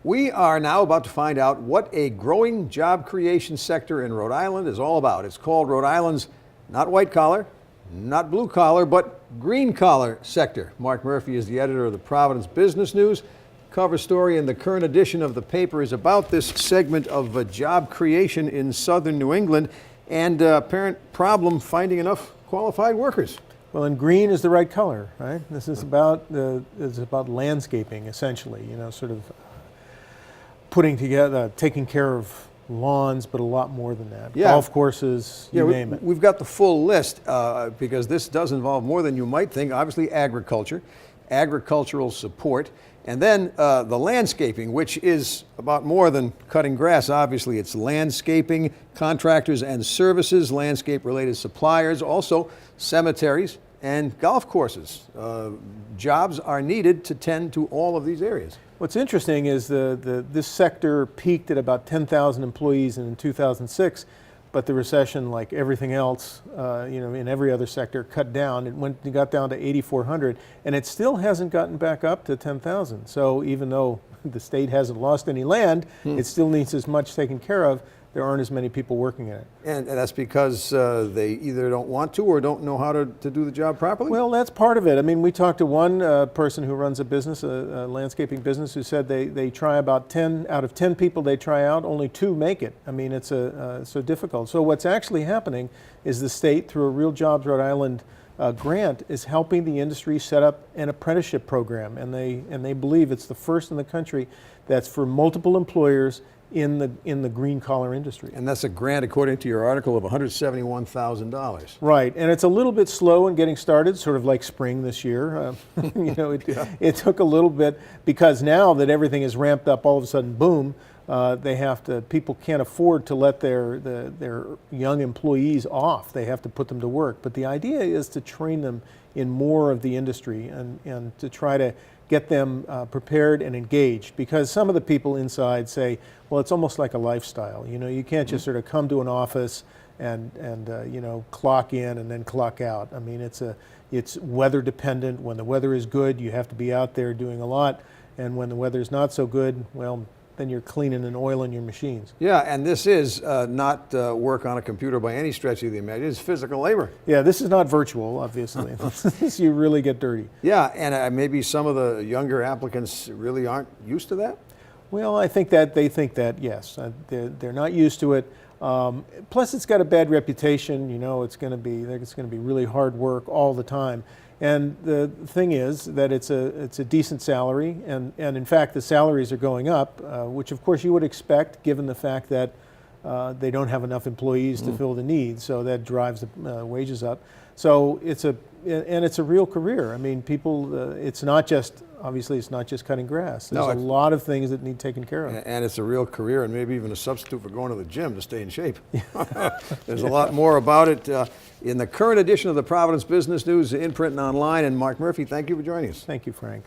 We are now about to find out what a growing job creation sector in Rhode Island is all about. It's called Rhode Island's not white collar, not blue collar, but green collar sector. Mark Murphy is the editor of the Providence Business News. Cover story in the current edition of the paper is about this segment of job creation in southern New England and apparent problem finding enough qualified workers. Well, and green is the right color, right? This is about landscaping, essentially. You know, sort of putting together, taking care of lawns, but a lot more than that. Yeah. Golf courses, you name it. We've got the full list because this does involve more than you might think. Obviously, agriculture, agricultural support, and then the landscaping, which is about more than cutting grass. Obviously, it's landscaping, contractors and services, landscape-related suppliers, also cemeteries and golf courses. Jobs are needed to tend to all of these areas. What's interesting is this sector peaked at about 10,000 employees in 2006, but the recession, like everything else, in every other sector, cut down. It got down to 8,400, and it still hasn't gotten back up to 10,000. So even though the state hasn't lost any land, it still needs as much taken care of. There aren't as many people working in it. And that's because they either don't want to or don't know how to do the job properly? Well, that's part of it. I mean, we talked to one person who runs a business, a landscaping business, who said they try about 10 out of 10 people they try out, only 2 make it. I mean, it's so difficult. So what's actually happening is the state, through a Real Jobs Rhode Island grant, is helping the industry set up an apprenticeship program, and they believe it's the first in the country that's for multiple employers in the green collar industry. And that's a grant, according to your article, of $171,000. Right, and it's a little bit slow in getting started, sort of like spring this year. It took a little bit, because now that everything is ramped up, all of a sudden, boom, people can't afford to let their young employees off. They have to put them to work. But the idea is to train them in more of the industry and to try to get them prepared and engaged, because some of the people inside say, well, it's almost like a lifestyle. You know, you can't just sort of come to an office and clock in and then clock out. I mean, it's weather dependent. When the weather is good, you have to be out there doing a lot, and when the weather is not so good, well, then you're cleaning and oiling your machines. Yeah, and this is not work on a computer by any stretch of the imagination. It's physical labor. Yeah, this is not virtual, obviously. You really get dirty. Yeah, and maybe some of the younger applicants really aren't used to that? Well, I think that they think that, yes. They're not used to it. Plus, it's got a bad reputation. You know, it's going to be really hard work all the time. And the thing is that it's a decent salary, and in fact the salaries are going up, which of course you would expect, given the fact that they don't have enough employees to fill the needs, so that drives the wages up. So it's a real career. I mean, people, it's not just cutting grass. There's a lot of things that need taken care of. And it's a real career, and maybe even a substitute for going to the gym to stay in shape. There's a lot more about it in the current edition of the Providence Business News, in print and online. And Mark Murphy, thank you for joining us. Thank you, Frank.